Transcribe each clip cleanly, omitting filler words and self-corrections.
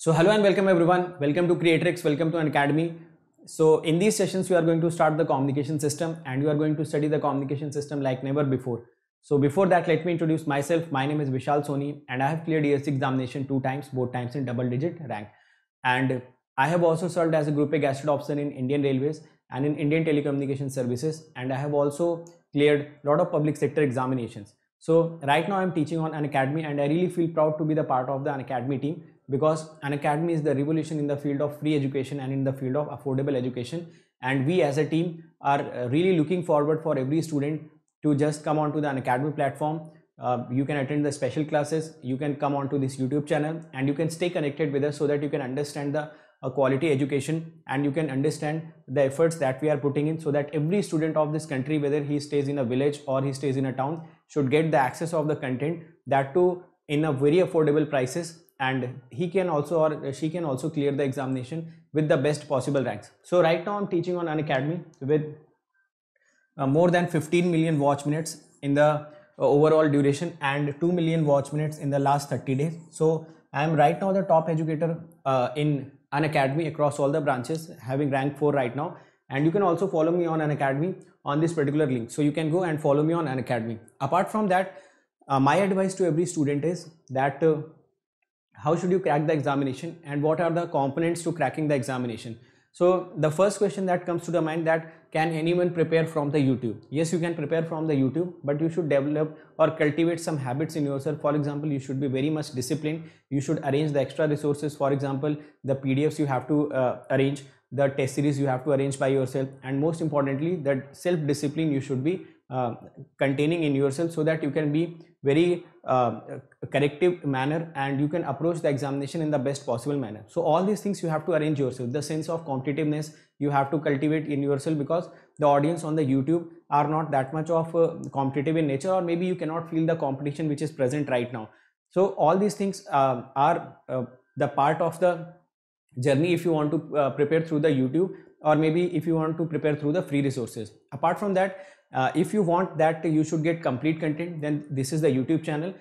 So hello and welcome everyone. Welcome to Creatrix. Welcome to an academy. So in these sessions, we are going to start the communication system and we are going to study the communication system like never before. So before that, let me introduce myself. My name is Vishal Soni and I have cleared ESC examination 2 times, both times in double digit rank. And I have also served as a Group A Gazetted Officer in Indian Railways and in Indian Telecommunication Services. And I have also cleared a lot of public sector examinations. So right now I'm teaching on an academy and I really feel proud to be the part of the Unacademy team, because Unacademy is the revolution in the field of free education and in the field of affordable education. And we as a team are really looking forward for every student to just come onto the Unacademy platform. You can attend the special classes, you can come onto this YouTube channel and you can stay connected with us so that you can understand the quality education and you can understand the efforts that we are putting in, so that every student of this country, whether he stays in a village or he stays in a town, should get the access of the content, that too in a very affordable prices, and he can also or she can also clear the examination with the best possible ranks. So right now I'm teaching on Unacademy with more than 15 million watch minutes in the overall duration and 2 million watch minutes in the last 30 days. So I am right now the top educator in Unacademy across all the branches, having rank 4 right now. And you can also follow me on Unacademy on this particular link. So you can go and follow me on Unacademy. Apart from that, my advice to every student is that how should you crack the examination and what are the components to cracking the examination. So the first question that comes to the mind, that can anyone prepare from the YouTube? Yes, you can prepare from the YouTube, but you should develop or cultivate some habits in yourself. For example, you should be very much disciplined. You should arrange the extra resources. For example, the PDFs you have to arrange, the test series you have to arrange by yourself, and most importantly, that self-discipline you should be containing in yourself, so that you can be very corrective manner and you can approach the examination in the best possible manner. So all these things you have to arrange yourself. The sense of competitiveness you have to cultivate in yourself, because the audience on the YouTube are not that much of competitive in nature, or maybe you cannot feel the competition which is present right now. So all these things are the part of the journey if you want to prepare through the YouTube, or maybe if you want to prepare through the free resources. Apart from that, if you want that you should get complete content, then this is the YouTube channel.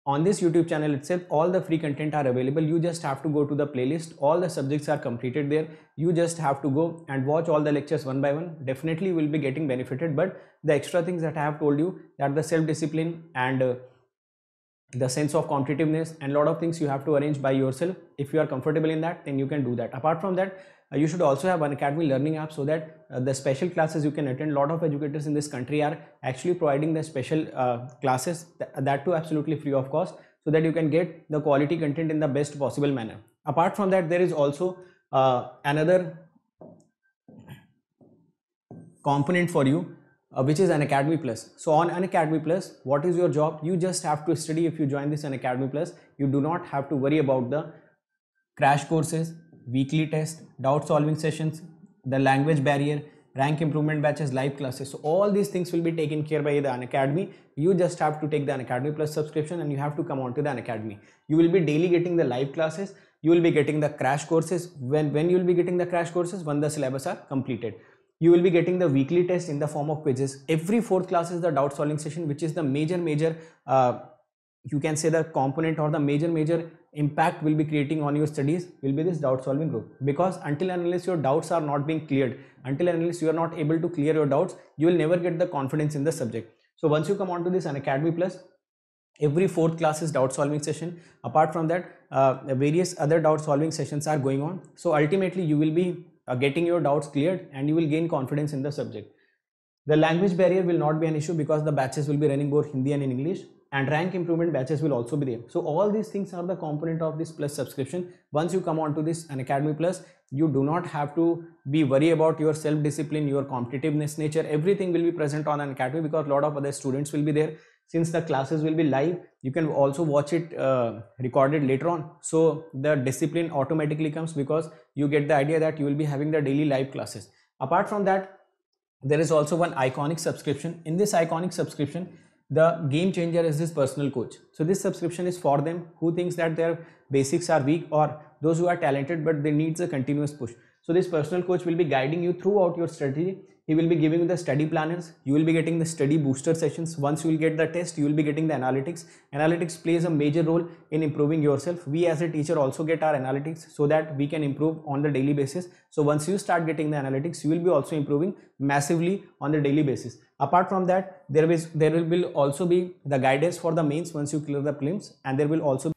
On this YouTube channel itself, all the free content are available. You just have to go to the playlist. All the subjects are completed there. You just have to go and watch all the lectures one by one. Definitely will be getting benefited. But the extra things that I have told you, that the self-discipline and the sense of competitiveness and a lot of things you have to arrange by yourself. If you are comfortable in that, then you can do that. Apart from that, you should also have an Unacademy learning app, so that the special classes you can attend. A lot of educators in this country are actually providing the special classes, that too absolutely free of cost, so that you can get the quality content in the best possible manner. Apart from that, there is also another component for you, which is Unacademy Plus. So on Unacademy Plus, what is your job? You just have to study. If you join this Unacademy Plus, you do not have to worry about the crash courses, weekly test, doubt solving sessions, the language barrier, rank improvement batches, live classes. So all these things will be taken care by the Unacademy. You just have to take the Unacademy Plus subscription and you have to come on to the Unacademy. You will be daily getting the live classes. You will be getting the crash courses. When you will be getting the crash courses? When the syllabus are completed. You will be getting the weekly test in the form of quizzes. Every fourth class is the doubt solving session, which is the major you can say the component or the major impact will be creating on your studies will be this doubt solving group. Because until and unless your doubts are not being cleared, until and unless you are not able to clear your doubts, you will never get the confidence in the subject. So once you come on to this Unacademy Plus, every fourth class is doubt solving session. Apart from that, various other doubt solving sessions are going on. So ultimately you will be getting your doubts cleared and you will gain confidence in the subject. The language barrier will not be an issue, because the batches will be running both Hindi and in English, and rank improvement batches will also be there. So all these things are the component of this Plus subscription. Once you come on to this Unacademy Plus, you do not have to be worried about your self-discipline, your competitiveness nature. Everything will be present on Unacademy, because a lot of other students will be there. Since the classes will be live, you can also watch it recorded later on. So the discipline automatically comes, because you get the idea that you will be having the daily live classes. Apart from that, there is also one Iconic subscription. In this Iconic subscription, the game changer is this personal coach. So this subscription is for them who thinks that their basics are weak, or those who are talented but they needs a continuous push. So this personal coach will be guiding you throughout your strategy. he will be giving you the study planners, you will be getting the study booster sessions. Once you will get the test, you will be getting the analytics. Analytics plays a major role in improving yourself. We as a teacher also get our analytics so that we can improve on the daily basis. So once you start getting the analytics, you will be also improving massively on the daily basis. Apart from that, there will also be the guidance for the mains once you clear the prelims, and there will also.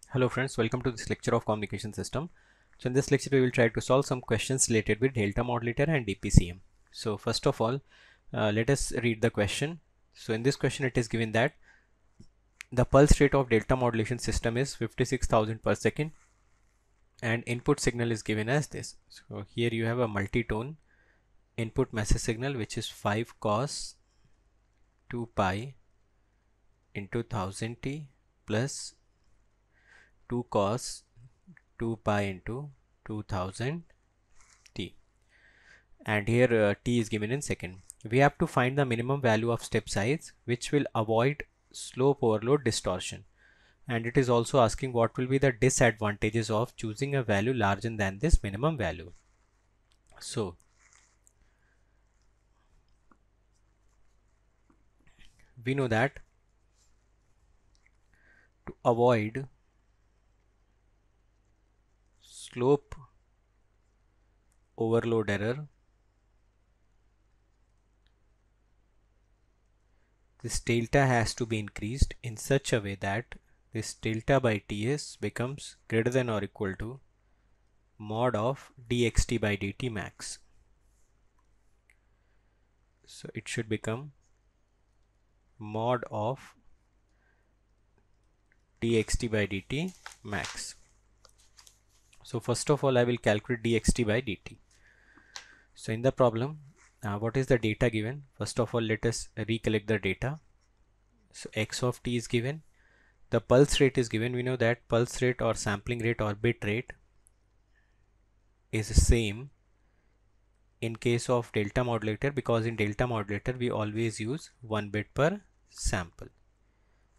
Hello friends, welcome to this lecture of communication system. So in this lecture we will try to solve some questions related with delta modulator and DPCM. So first of all, let us read the question. So in this question it is given that the pulse rate of delta modulation system is 56,000 per second and input signal is given as this. So here you have a multi-tone input message signal which is 5 cos 2 pi into 1000t plus 2 cos 2 pi into 2000 t, and here t is given in second. We have to find the minimum value of step size which will avoid slope overload distortion, and it is also asking what will be the disadvantages of choosing a value larger than this minimum value. So we know that to avoid slope overload error, this delta has to be increased in such a way that this delta by ts becomes greater than or equal to mod of dxt by dt max. So it should become mod of dxt by dt max. So first of all I will calculate dxt by dt. So in the problem, what is the data given? First of all let us recollect the data. So x of t is given, the pulse rate is given. We know that pulse rate or sampling rate or bit rate is the same in case of delta modulator, because in delta modulator we always use 1 bit per sample.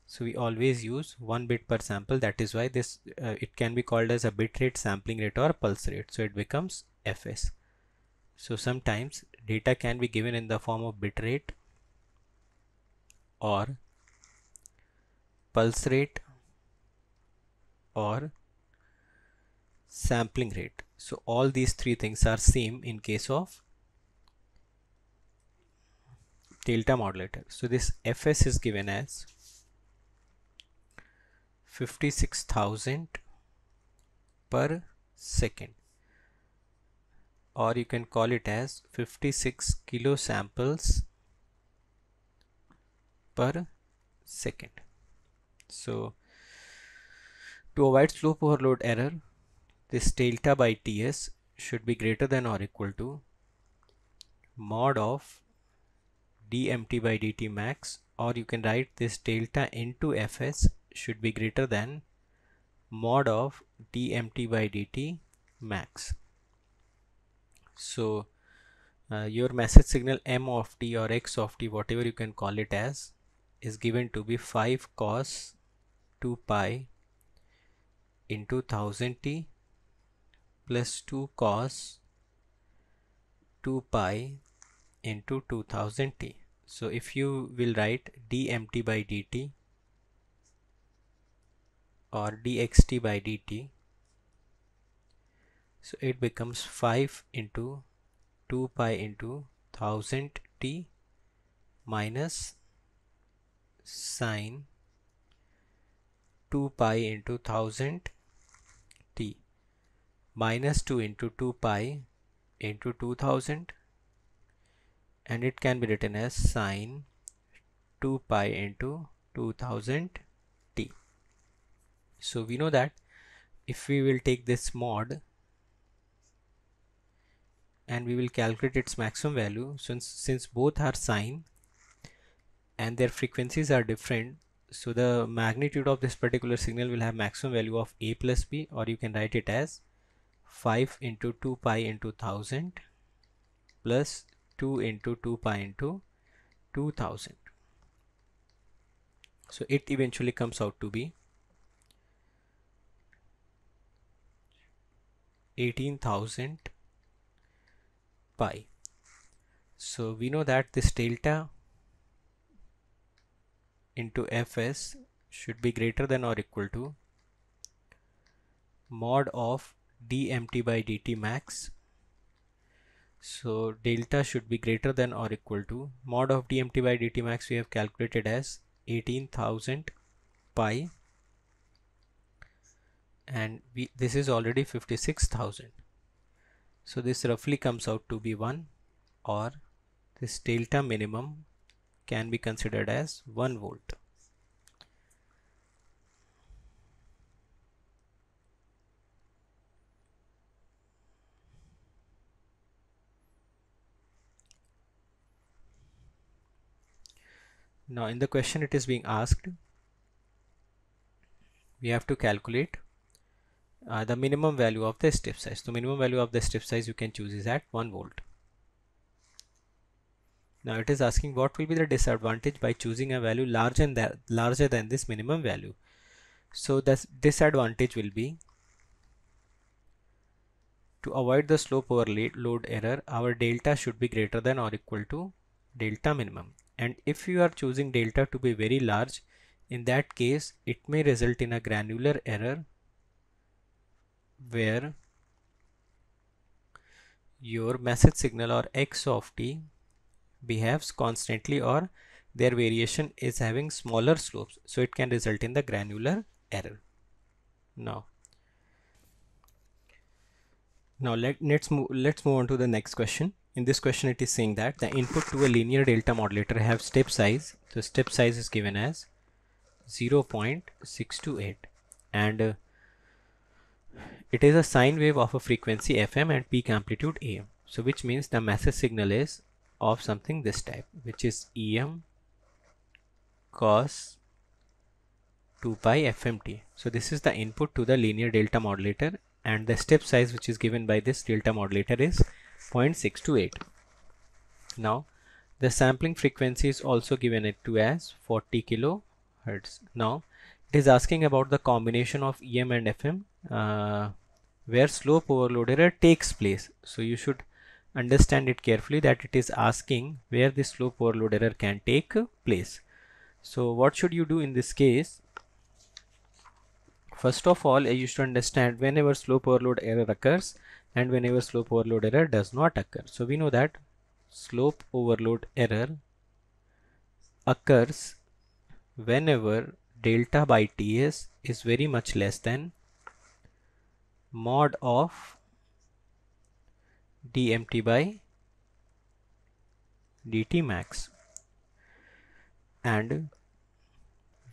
So we always use 1 bit per sample. That is why this it can be called as a bit rate, sampling rate or pulse rate. So it becomes fs. So sometimes data can be given in the form of bit rate or pulse rate or sampling rate. So all these three things are same in case of delta modulator. So this fs is given as 56,000 per second, or you can call it as 56 kilo samples per second. So to avoid slope overload error, this delta by ts should be greater than or equal to mod of dmt by dt max, or you can write this delta into fs should be greater than mod of dmt by dt max. So your message signal m of t or x of t, whatever you can call it as, is given to be 5 cos 2 pi into 1000t plus 2 cos 2 pi into 2000t. So if you will write dmt by dt or dxt by dt, so it becomes 5 into 2 pi into 1000t minus sine 2 pi into 1000t minus 2 into 2 pi into 2000, and it can be written as sine 2 pi into 2000t. So we know that if we will take this mod and we will calculate its maximum value, since both are sine and their frequencies are different, so the magnitude of this particular signal will have maximum value of a plus b, or you can write it as 5 into 2 pi into 1000 plus 2 into 2 pi into 2000. So it eventually comes out to be 18,000 pi. So we know that this delta into Fs should be greater than or equal to mod of dmt by dt max. So delta should be greater than or equal to mod of dmt by dt max we have calculated as 18,000 pi, and this is already 56,000. So this roughly comes out to be 1, or this delta minimum can be considered as 1 volt. Now in the question it is being asked, we have to calculate the minimum value of the step size. The minimum value of the step size you can choose is at 1 volt. Now it is asking what will be the disadvantage by choosing a value larger than this minimum value. So the disadvantage will be, to avoid the slope overload error, our delta should be greater than or equal to delta minimum. And if you are choosing delta to be very large, in that case it may result in a granular error where your message signal or x of t behaves constantly, or their variation is having smaller slopes, so it can result in the granular error. Now let's move on to the next question. In this question it is saying that the input to a linear delta modulator have step size. The step size is given as 0.628, and it is a sine wave of a frequency fm and peak amplitude am. So which means the message signal is of something this type, which is em cos 2 pi fmt. So this is the input to the linear delta modulator, and the step size which is given by this delta modulator is 0.628. Now the sampling frequency is also given it to as 40 kilohertz. Now it is asking about the combination of em and fm where slope overload error takes place. So you should understand it carefully that it is asking where the slope overload error can take place. So what should you do in this case? First of all, you should understand whenever slope overload error occurs and whenever slope overload error does not occur. So we know that slope overload error occurs whenever delta by ts is very much less than mod of dmt by dt max. And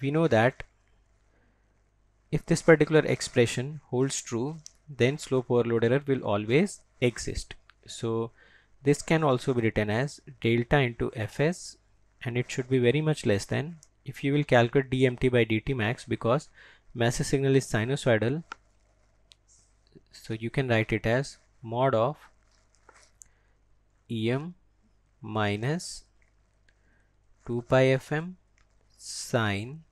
we know that if this particular expression holds true, then slope overload error will always exist. So this can also be written as delta into fs, and it should be very much less than, if you will calculate dmt by dt max, because message signal is sinusoidal, so you can write it as mod of em minus 2 pi fm sine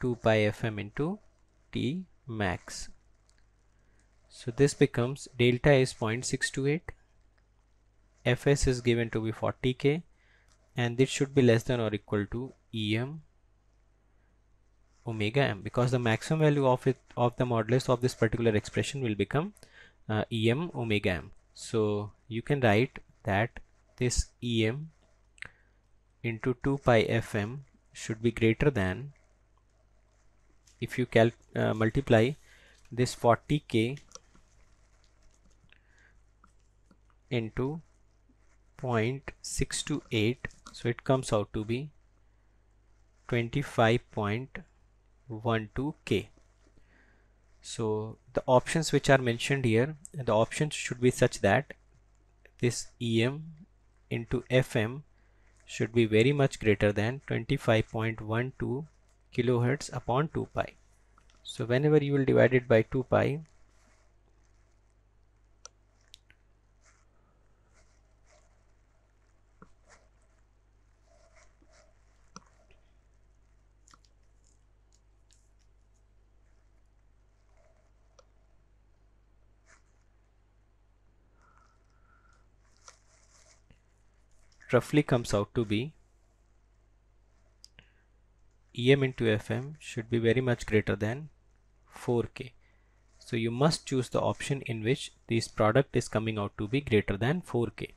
2 pi fm into t max. So this becomes delta is 0.628, fs is given to be 40k, and this should be less than or equal to em omega m, because the maximum value of the modulus of this particular expression will become em omega m. So you can write that this em into 2 pi fm should be greater than, if you multiply this 40k into 0.628, so it comes out to be 25.12k. So the options which are mentioned here, the options should be such that this em into fm should be very much greater than 25.12 kilohertz upon 2 pi. So whenever you will divide it by 2 pi, roughly comes out to be EM into FM should be very much greater than 4K. So you must choose the option in which this product is coming out to be greater than 4K.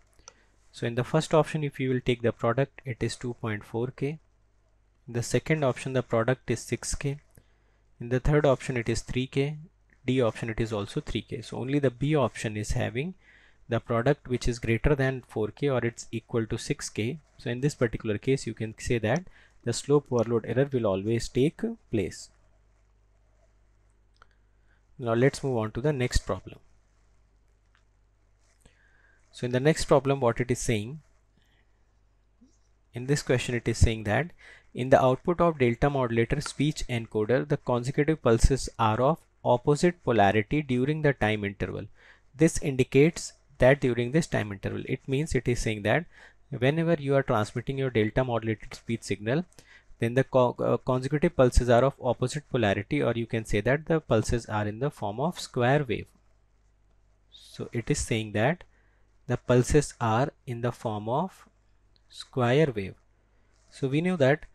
So in the first option, if you will take the product, it is 2.4K. In the second option, the product is 6K. In the third option, it is 3K. D option, it is also 3K. So only the B option is having the product which is greater than 4K or it's equal to 6K. So in this particular case, you can say that the slope overload error will always take place. Now let's move on to the next problem. So in the next problem, what it is saying, in this question it is saying that in the output of delta modulator speech encoder, the consecutive pulses are of opposite polarity during the time interval. This indicates that during this time interval, it means it is saying that whenever you are transmitting your delta modulated speech signal, then the consecutive pulses are of opposite polarity, or you can say that the pulses are in the form of square wave. So it is saying that the pulses are in the form of square wave. So we know that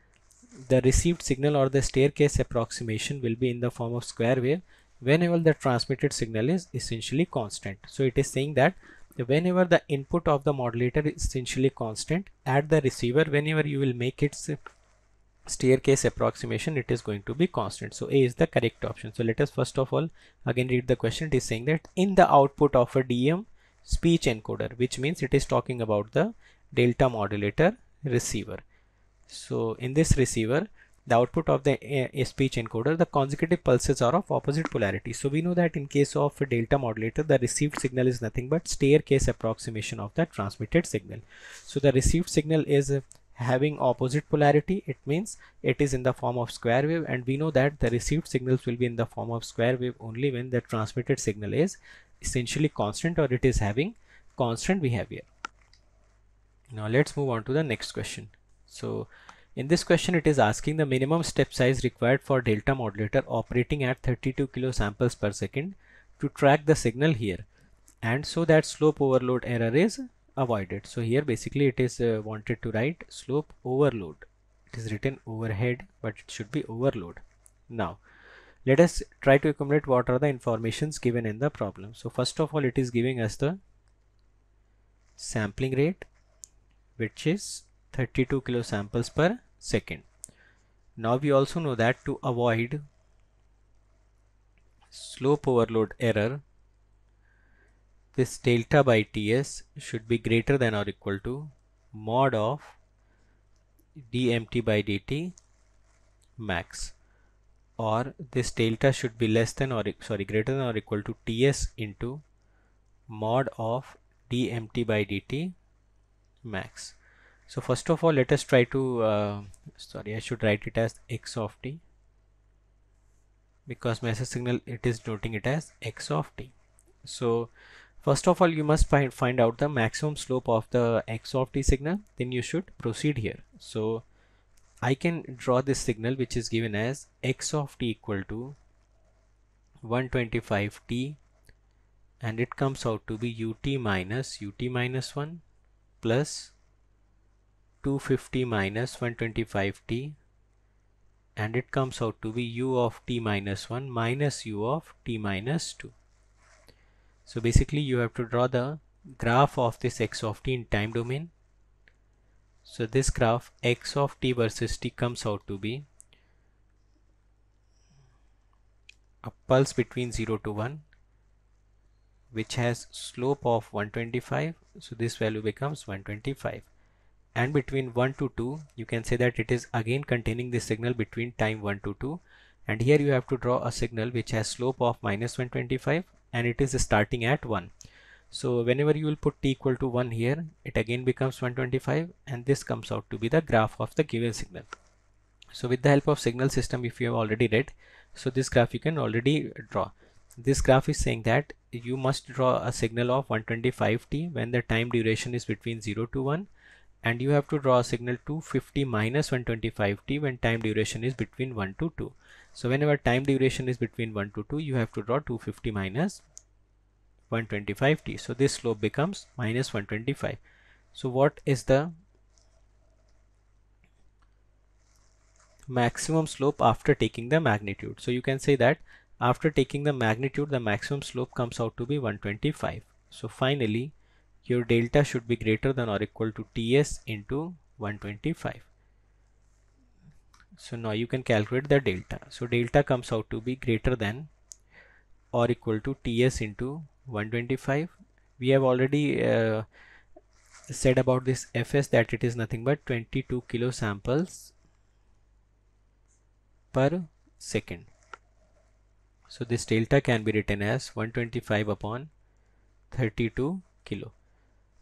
the received signal or the staircase approximation will be in the form of square wave whenever the transmitted signal is essentially constant. So it is saying that whenever the input of the modulator is essentially constant at the receiver, whenever you will make its staircase approximation, it is going to be constant. So A is the correct option. So let us first of all again read the question. It is saying that in the output of a DM speech encoder, which means it is talking about the delta modulator receiver. So in this receiver, the output of the speech encoder, the consecutive pulses are of opposite polarity. So we know that in case of a delta modulator, the received signal is nothing but staircase approximation of the transmitted signal. So the received signal is having opposite polarity. It means it is in the form of square wave, and we know that the received signals will be in the form of square wave only when the transmitted signal is essentially constant or it is having constant behavior. Now let's move on to the next question. So in this question, it is asking the minimum step size required for delta modulator operating at 32 kilosamples per second to track the signal here, and so that slope overload error is avoided. So here basically it is wanted to write slope overload. It is written overhead, but it should be overload. Now let us try to accumulate what are the informations given in the problem. So first of all, it is giving us the sampling rate, which is 32 kilosamples per second. Now we also know that to avoid slope overload error, this delta by Ts should be greater than or equal to mod of dmt by dt max, or this delta should be less than or greater than or equal to Ts into mod of dmt by dt max. So first of all, let us try to I should write it as x of t, because my SS signal it is noting it as x of t. So first of all, you must find out the maximum slope of the x of t signal, then you should proceed here. So I can draw this signal which is given as x of t equal to 125t, and it comes out to be ut minus 1 plus 250 minus 125t, and it comes out to be u of t minus 1 minus u of t minus 2. So basically you have to draw the graph of this x of t in time domain. So this graph x of t versus t comes out to be a pulse between 0 to 1 which has slope of 125, so this value becomes 125, and between 1 to 2 you can say that it is again containing the signal between time 1 to 2, and here you have to draw a signal which has slope of minus 125 and it is starting at 1. So whenever you will put t equal to 1 here, it again becomes 125, and this comes out to be the graph of the given signal. So with the help of signal system, if you have already read, so this graph you can already draw. This graph is saying that you must draw a signal of 125t when the time duration is between 0 to 1, and you have to draw a signal 250 minus 125t when time duration is between 1 to 2. So whenever time duration is between 1 to 2, you have to draw 250 minus 125t. So this slope becomes minus 125. So what is the maximum slope after taking the magnitude. So you can say that after taking the magnitude, the maximum slope comes out to be 125. So finally, your delta should be greater than or equal to TS into 125. So now you can calculate the delta. So delta comes out to be greater than or equal to TS into 125. We have already said about this Fs that it is nothing but 22 kilo samples per second. So this delta can be written as 125 upon 32 kilo.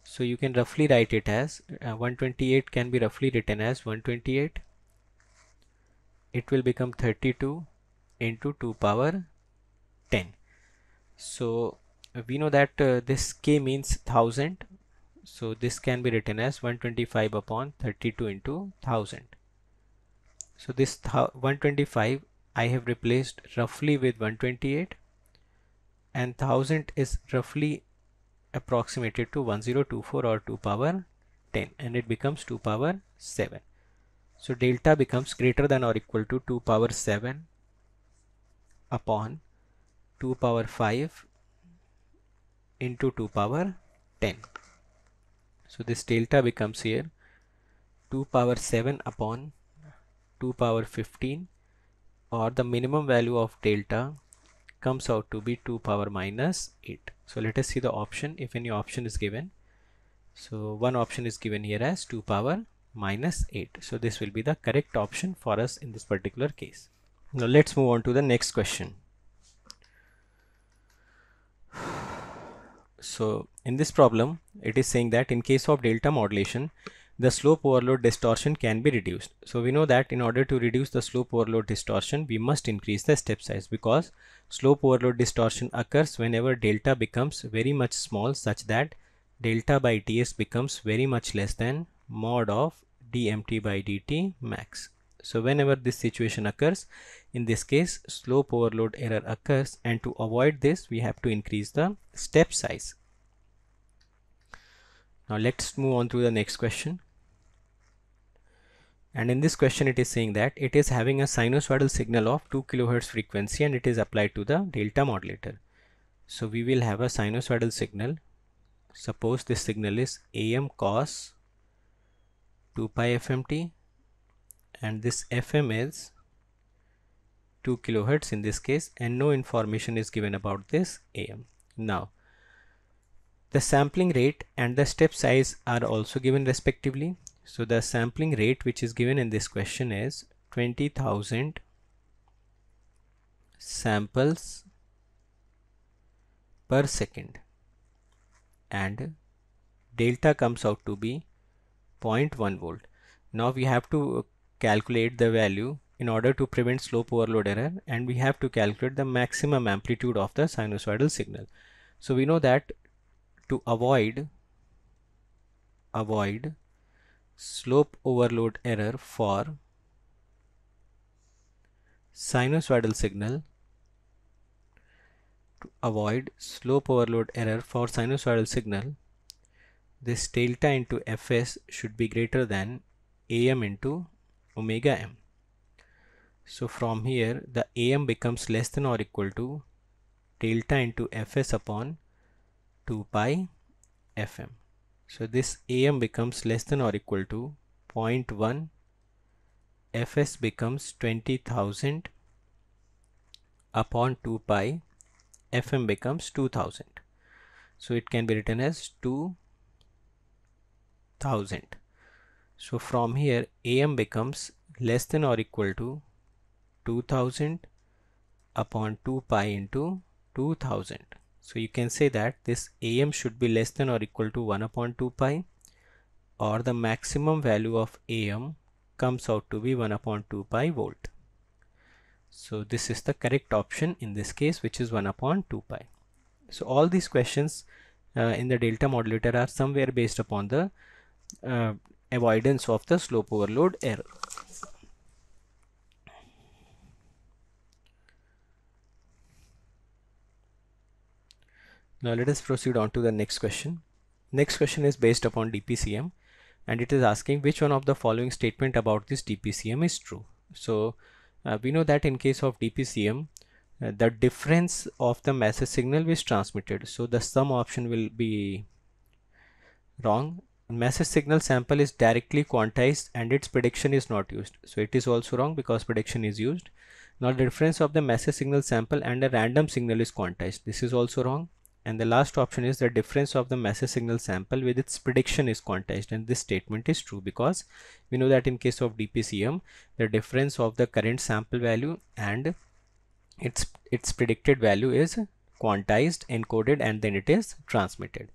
So you can roughly write it as 128 can be roughly written as 128. It will become 32 into 2 power 10. So we know that this K means 1000. So this can be written as 125 upon 32 into 1000. So this 125 I have replaced roughly with 128, and 1000 is roughly approximated to 1024 or 2 power 10, and it becomes 2 power 7. So delta becomes greater than or equal to 2 power 7 upon 2 power 5 into 2 power 10. So this delta becomes here 2 power 7 upon 2 power 15, or the minimum value of delta comes out to be 2 power minus 8. So let us see the option, if any option is given. So one option is given here as 2 power minus 8. So this will be the correct option for us in this particular case. Now let's move on to the next question. So in this problem, it is saying that in case of delta modulation, the slope overload distortion can be reduced. So we know that in order to reduce the slope overload distortion, we must increase the step size, because slope overload distortion occurs whenever delta becomes very much small, such that delta by Ts becomes very much less than mod of dmt by dt max. So whenever this situation occurs, in this case slope overload error occurs, and to avoid this we have to increase the step size. Now let's move on to the next question. And in this question it is saying that it is having a sinusoidal signal of 2 kHz frequency and it is applied to the delta modulator. So we will have a sinusoidal signal. Suppose this signal is AM cos 2 pi FMT, and this FM is 2 kHz in this case, and no information is given about this AM. Now the sampling rate and the step size are also given respectively. So the sampling rate which is given in this question is 20,000 samples per second, and delta comes out to be 0.1 volt. Now we have to calculate the value in order to prevent slope overload error, and we have to calculate the maximum amplitude of the sinusoidal signal. So we know that to avoid slope overload error for sinusoidal signal, this delta into Fs should be greater than Am into omega m. So from here the Am becomes less than or equal to delta into Fs upon 2 pi Fm. So this Am becomes less than or equal to 0.1, Fs becomes 20,000 upon 2 pi, Fm becomes 2000. So it can be written as 2000. So from here Am becomes less than or equal to 2000 upon 2 pi into 2000. So you can say that this Am should be less than or equal to 1 upon 2 pi, or the maximum value of Am comes out to be 1 upon 2 pi volt. So this is the correct option in this case, which is 1 upon 2 pi. So all these questions in the delta modulator are somewhere based upon the avoidance of the slope overload error. Now let us proceed on to the next question. Next question is based upon DPCM, and it is asking which one of the following statement about this DPCM is true. So we know that in case of DPCM, the difference of the message signal is transmitted. So the sum option will be wrong. Message signal sample is directly quantized and its prediction is not used. So it is also wrong because prediction is used. Now the difference of the message signal sample and a random signal is quantized. This is also wrong. And the last option is the difference of the message signal sample with its prediction is quantized, and this statement is true because we know that in case of DPCM, the difference of the current sample value and its predicted value is quantized, encoded, and then it is transmitted.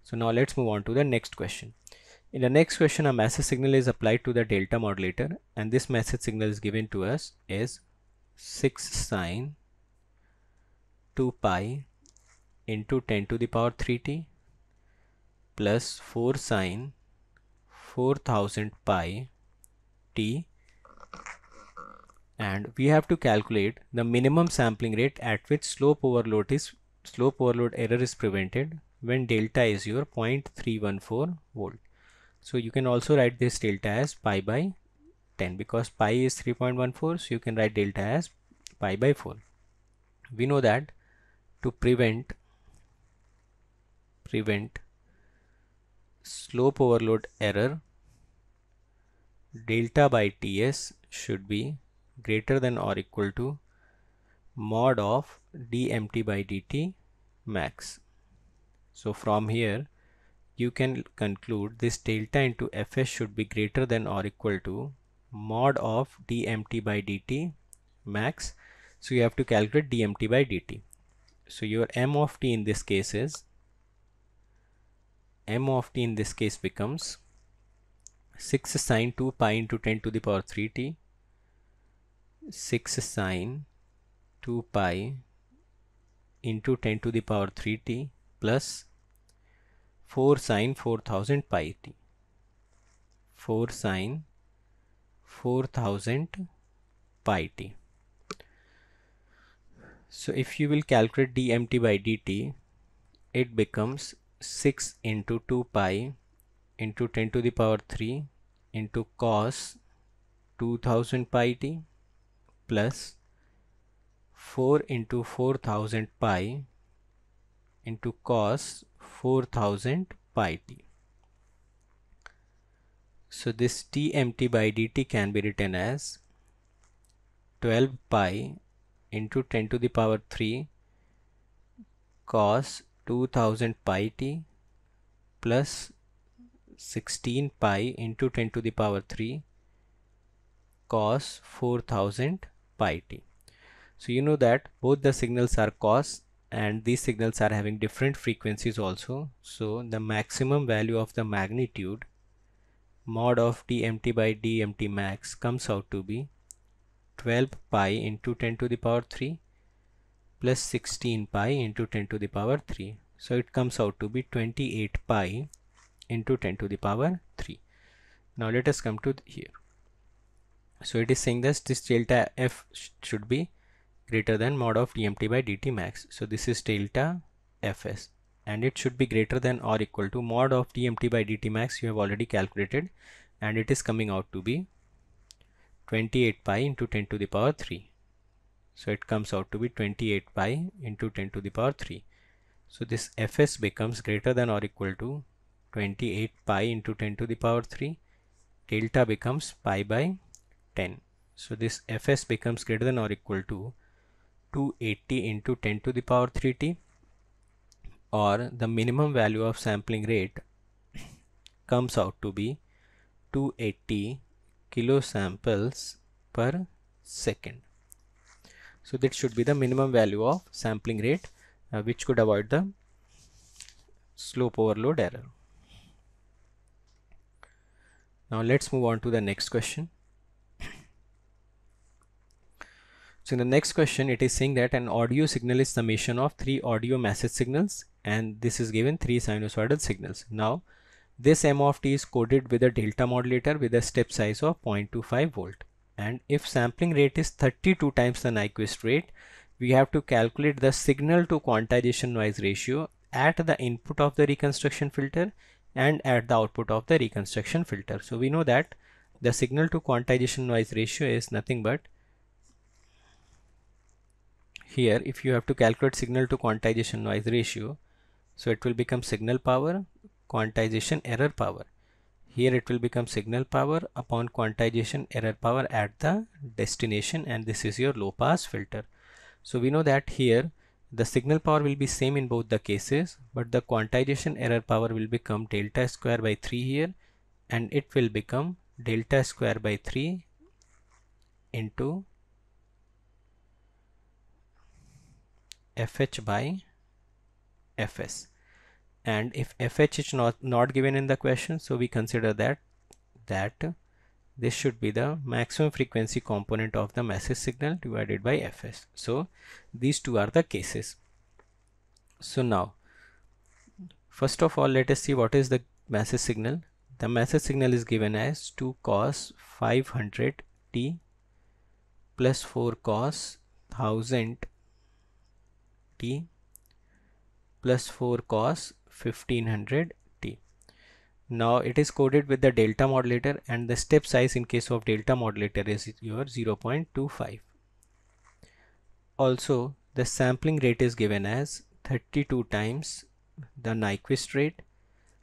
So now let's move on to the next question. In the next question, a message signal is applied to the delta modulator, and this message signal is given to us is 6 sine 2 pi into 10 to the power 3t plus 4 sine 4000 pi t, and we have to calculate the minimum sampling rate at which slope overload error is prevented when delta is your 0.314 volt. So you can also write this delta as pi by 10 because pi is 3.14, so you can write delta as pi by 4. We know that to prevent slope overload error, delta by ts should be greater than or equal to mod of dmt by dt max. So from here you can conclude this delta into fs should be greater than or equal to mod of dmt by dt max. So you have to calculate dmt by dt. So your m of t in this case becomes 6 sine 2 pi into 10 to the power 3t, 6 sine 2 pi into 10 to the power 3t plus 4 sine 4000 pi t, 4 sine 4000 pi t. So if you will calculate dmt by dt, it becomes 6 into 2 pi into 10 to the power 3 into cos 2000 pi t plus 4 into 4000 pi into cos 4000 pi t. So this dmt by dt can be written as 12 pi into 10 to the power 3 cos 2000 pi t plus 16 pi into 10 to the power 3 cos 4000 pi t. So you know that both the signals are cos and these signals are having different frequencies also. So the maximum value of the magnitude mod of dmt by dmt max comes out to be 12 pi into 10 to the power 3 plus 16 pi into 10 to the power 3. So it comes out to be 28 pi into 10 to the power 3. Now let us come to here. So it is saying that this delta f should be greater than mod of dmt by dt max. So this is delta fs and it should be greater than or equal to mod of dmt by dt max. You have already calculated and it is coming out to be 28 pi into 10 to the power 3. So it comes out to be 28 pi into 10 to the power 3. So this fs becomes greater than or equal to 28 pi into 10 to the power 3. Delta becomes pi by 10. So this fs becomes greater than or equal to 280 into 10 to the power 3t, or the minimum value of sampling rate comes out to be 280 kilosamples per second. So that should be the minimum value of sampling rate which could avoid the slope overload error. Now let's move on to the next question. So in the next question it is saying that an audio signal is summation of 3 audio message signals and this is given 3 sinusoidal signals. Now this m of t is coded with a delta modulator with a step size of 0.25 volt, and if sampling rate is 32 times the Nyquist rate, we have to calculate the signal to quantization noise ratio at the input of the reconstruction filter and at the output of the reconstruction filter. So we know that the signal to quantization noise ratio is nothing but, here if you have to calculate signal to quantization noise ratio, so it will become signal power quantization error power. Here it will become signal power upon quantization error power at the destination, and this is your low pass filter. So we know that here the signal power will be same in both the cases, but the quantization error power will become delta square by 3 here, and it will become delta square by 3 into FH by Fs. And if FH is not given in the question, so we consider that this should be the maximum frequency component of the message signal divided by Fs. So these two are the cases. So now first of all, let us see what is the message signal. The message signal is given as 2 cos 500 t plus 4 cos 1000 t plus 4 cos 1500 t. Now it is coded with the delta modulator, and the step size in case of delta modulator is your 0.25. Also the sampling rate is given as 32 times the Nyquist rate,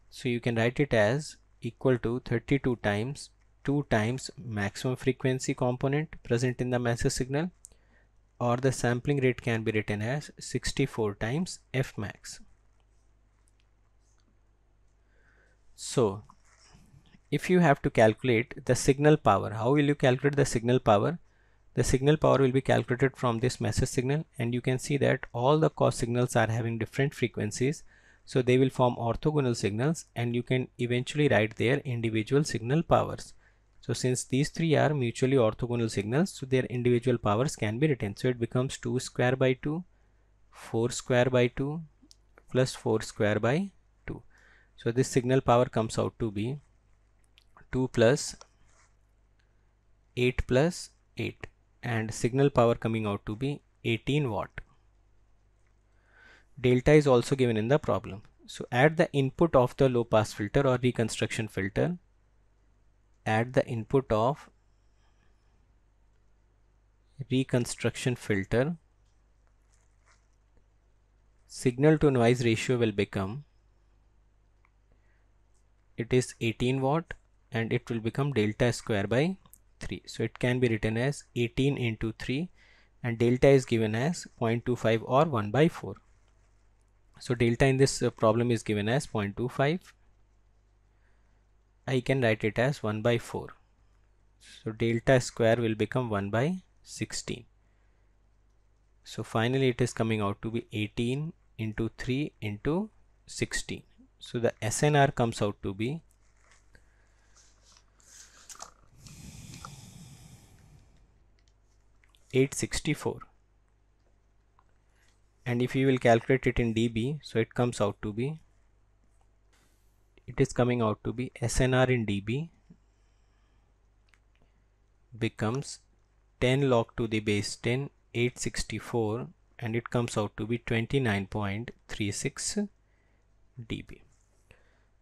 so you can write it as equal to 32 times 2 times maximum frequency component present in the message signal, or the sampling rate can be written as 64 times Fmax. So if you have to calculate the signal power, how will you calculate the signal power? The signal power will be calculated from this message signal, and you can see that all the cos signals are having different frequencies, so they will form orthogonal signals, and you can eventually write their individual signal powers. So since these three are mutually orthogonal signals, so their individual powers can be written. So it becomes 2 square by 2, 4 square by 2 plus 4 square by 2. So this signal power comes out to be 2 plus 8 plus 8, and signal power coming out to be 18 watt. Delta is also given in the problem. So add the input of the low pass filter or reconstruction filter, add the input of reconstruction filter, signal to noise ratio will become, it is 18 watt, and it will become delta square by 3. So it can be written as 18 into 3, and delta is given as 0.25 or 1 by 4. So delta in this problem is given as 0.25. I can write it as 1 by 4. So delta square will become 1 by 16. So finally it is coming out to be 18 into 3 into 16. So the SNR comes out to be 864, and if you will calculate it in dB, so it comes out to be, it is coming out to be SNR in dB becomes 10 log to the base 10 864, and it comes out to be 29.36 dB.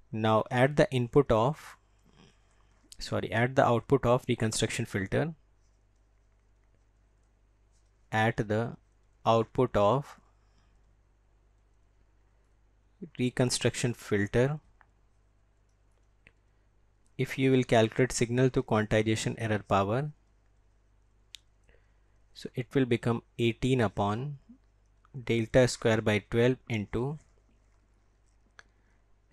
Now add the output of reconstruction filter at the output of reconstruction filter. If you will calculate signal to quantization error power, so it will become 18 upon delta square by 12 into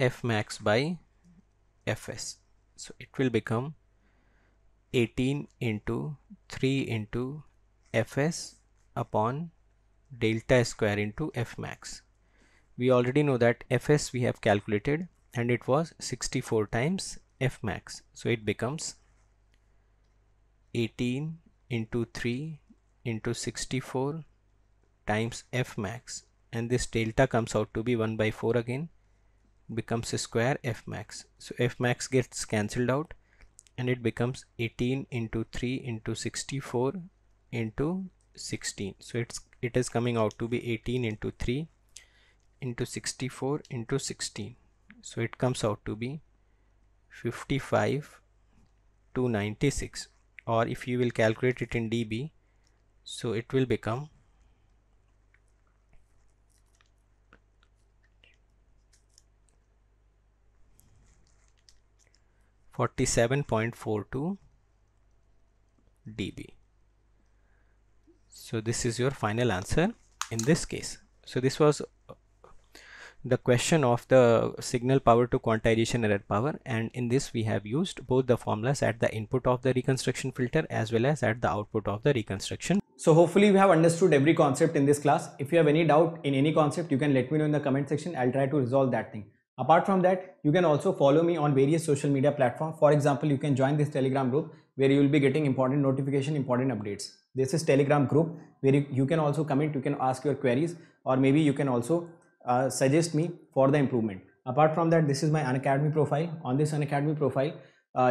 Fmax by Fs. So it will become 18 into 3 into Fs upon delta square into Fmax. We already know that Fs we have calculated, and it was 64 times Fmax. So it becomes 18 into 3 into 64 times Fmax, and this delta comes out to be 1 by 4 again, becomes a square Fmax. So Fmax gets cancelled out, and it becomes 18 into 3 into 64 into 16. So it is coming out to be 18 into 3 into 64 into 16. So it comes out to be 55 296, or if you will calculate it in dB, so it will become 47.42 dB. So this is your final answer in this case. So this was the question of the signal power to quantization error power, and in this we have used both the formulas at the input of the reconstruction filter as well as at the output of the reconstruction. So hopefully we have understood every concept in this class. If you have any doubt in any concept, you can let me know in the comment section. I'll try to resolve that thing. Apart from that, you can also follow me on various social media platforms. For example, you can join this Telegram group where you will be getting important notification, important updates. This is Telegram group where you can also comment, you can ask your queries, or maybe you can also suggest me for the improvement. Apart from that, this is my Unacademy profile. On this Unacademy profile,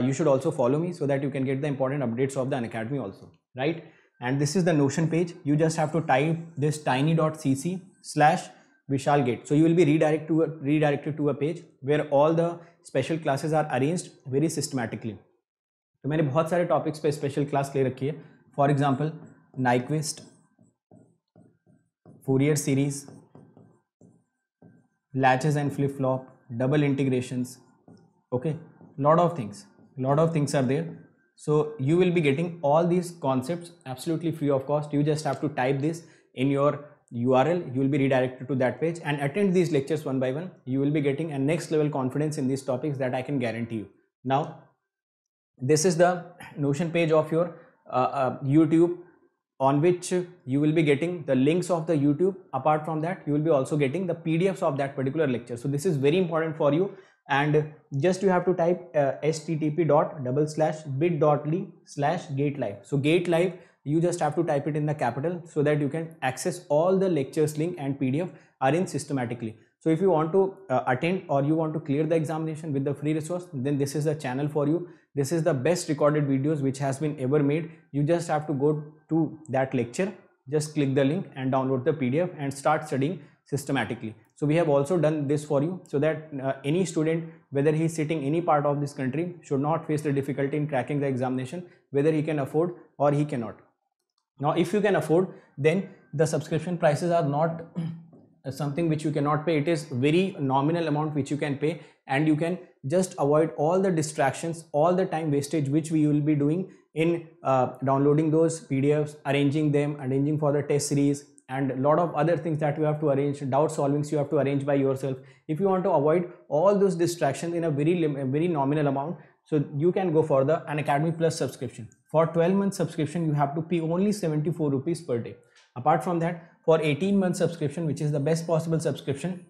you should also follow me so that you can get the important updates of the Unacademy also, right? And this is the Notion page. You just have to type this tiny.cc/VishalGate. So you will be redirected to a page where all the special classes are arranged very systematically. तो मैंने बहुत सारे topics पे special class ले रखी है. For example Nyquist, Fourier series, latches and flip flop, double integrations, okay, lot of things are there. So you will be getting all these concepts absolutely free of cost. You just have to type this in your URL, you will be redirected to that page and attend these lectures one by one. You will be getting a next level confidence in these topics that I can guarantee you. Now this is the Notion page of your YouTube, on which you will be getting the links of the YouTube. Apart from that, you will be also getting the PDFs of that particular lecture. So this is very important for you, and just you have to type http://bit.ly/gatelive. So gatelive, you just have to type it in the capital so that you can access all the lectures link and PDF arranged systematically. So if you want to attend or you want to clear the examination with the free resource, then this is the channel for you. This is the best recorded videos which has been ever made. You just have to go to that lecture, just click the link and download the PDF and start studying systematically. So we have also done this for you so that any student, whether he is sitting any part of this country, should not face the difficulty in cracking the examination, whether he can afford or he cannot. Now if you can afford, then the subscription prices are not something which you cannot pay. It is very nominal amount which you can pay, and you can just avoid all the distractions, all the time wastage which we will be doing in downloading those PDFs, arranging them, arranging for the test series, and a lot of other things that you have to arrange, doubt solvings you have to arrange by yourself. If you want to avoid all those distractions in a very nominal amount, so you can go for the Unacademy Plus subscription. For 12-month subscription, you have to pay only 74 rupees per day. Apart from that, for 18-month subscription, which is the best possible subscription,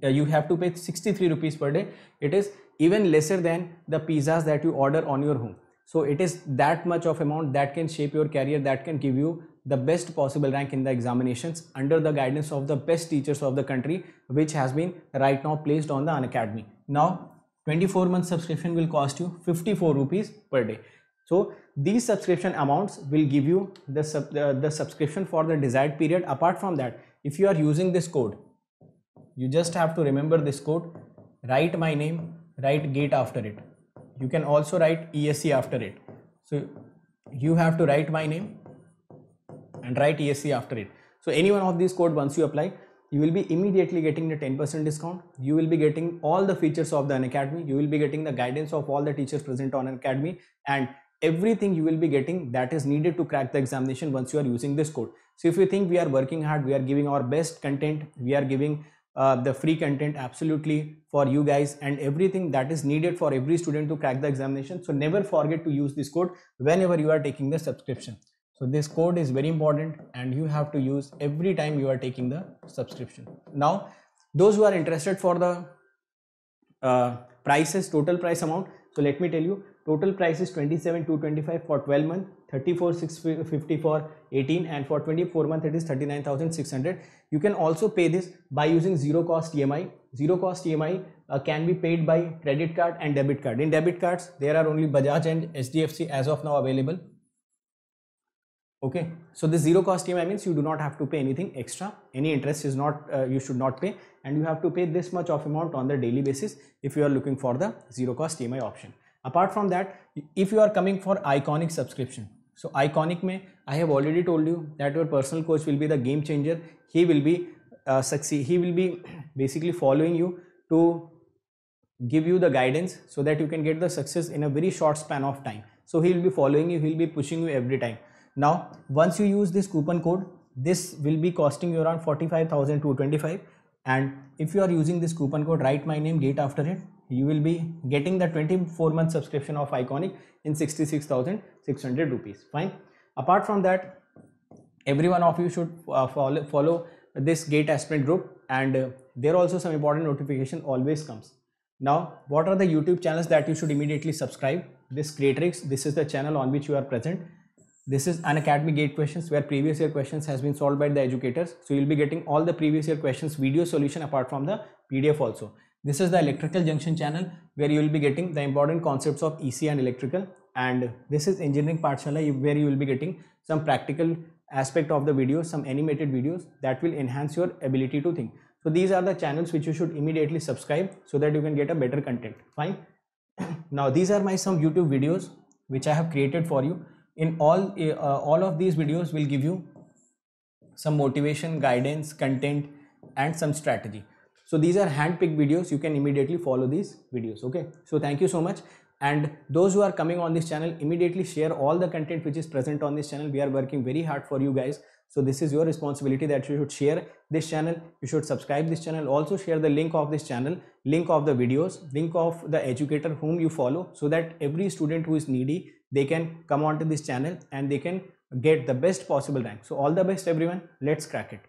you have to pay 63 rupees per day. It is even lesser than the pizzas that you order on your home. So it is that much of amount that can shape your career, that can give you the best possible rank in the examinations under the guidance of the best teachers of the country, which has been right now placed on the Unacademy. Now 24-month subscription will cost you 54 rupees per day. So these subscription amounts will give you the subscription for the desired period. Apart from that, if you are using this code, you just have to remember this code, write my name, write GATE after it. You can also write ESC after it. So you have to write my name and write ESC after it. So any one of these code, once you apply, you will be immediately getting the 10% discount. You will be getting all the features of the Unacademy. You will be getting the guidance of all the teachers present on Unacademy, and everything you will be getting that is needed to crack the examination once you are using this code. So if you think we are working hard, we are giving our best content, we are giving the free content absolutely for you guys, and everything that is needed for every student to crack the examination. So never forget to use this code whenever you are taking the subscription. So this code is very important and you have to use every time you are taking the subscription. Now those who are interested for the prices, total price amount, so let me tell you, total price is 27,225 for 12 months, 34,650 for 18, and for 24 months it is 39,600. You can also pay this by using zero cost EMI. Zero cost EMI can be paid by credit card and debit card. In debit cards, there are only Bajaj and HDFC as of now available. Okay, so the zero cost EMI means you do not have to pay anything extra. Any interest is not, you should not pay, and you have to pay this much of amount on the daily basis if you are looking for the zero cost EMI option. Apart from that, if you are coming for Iconic subscription, so Iconic mein I have already told you that your personal coach will be the game changer. He will be he will be basically following you to give you the guidance so that you can get the success in a very short span of time. So he will be following you, he will be pushing you every time. Now once you use this coupon code, this will be costing you around 45,225, and if you are using this coupon code, write my name, gate after it, you will be getting the 24-month subscription of Iconic in 66,600 rupees. Fine. Apart from that, every one of you should follow this GATE aspirant group, and there also some important notification always comes. Now what are the YouTube channels that you should immediately subscribe? This Creatrix, this is the channel on which you are present. This is Unacademy GATE questions, where previous year questions has been solved by the educators. So you'll be getting all the previous year questions video solution apart from the PDF also. This is the Electrical Junction channel, where you will be getting the important concepts of EC and electrical. And this is Engineering Pathshala, where you will be getting some practical aspect of the videos, some animated videos that will enhance your ability to think. So these are the channels which you should immediately subscribe so that you can get a better content. Fine. Now these are my some YouTube videos which I have created for you. In all of these videos will give you some motivation, guidance, content, and some strategy. So these are hand-picked videos. You can immediately follow these videos. Okay. So thank you so much. And those who are coming on this channel, immediately share all the content which is present on this channel. We are working very hard for you guys. So this is your responsibility that you should share this channel. You should subscribe this channel. Also share the link of this channel, link of the videos, link of the educator whom you follow, so that every student who is needy, they can come onto this channel and they can get the best possible rank. So all the best everyone. Let's crack it.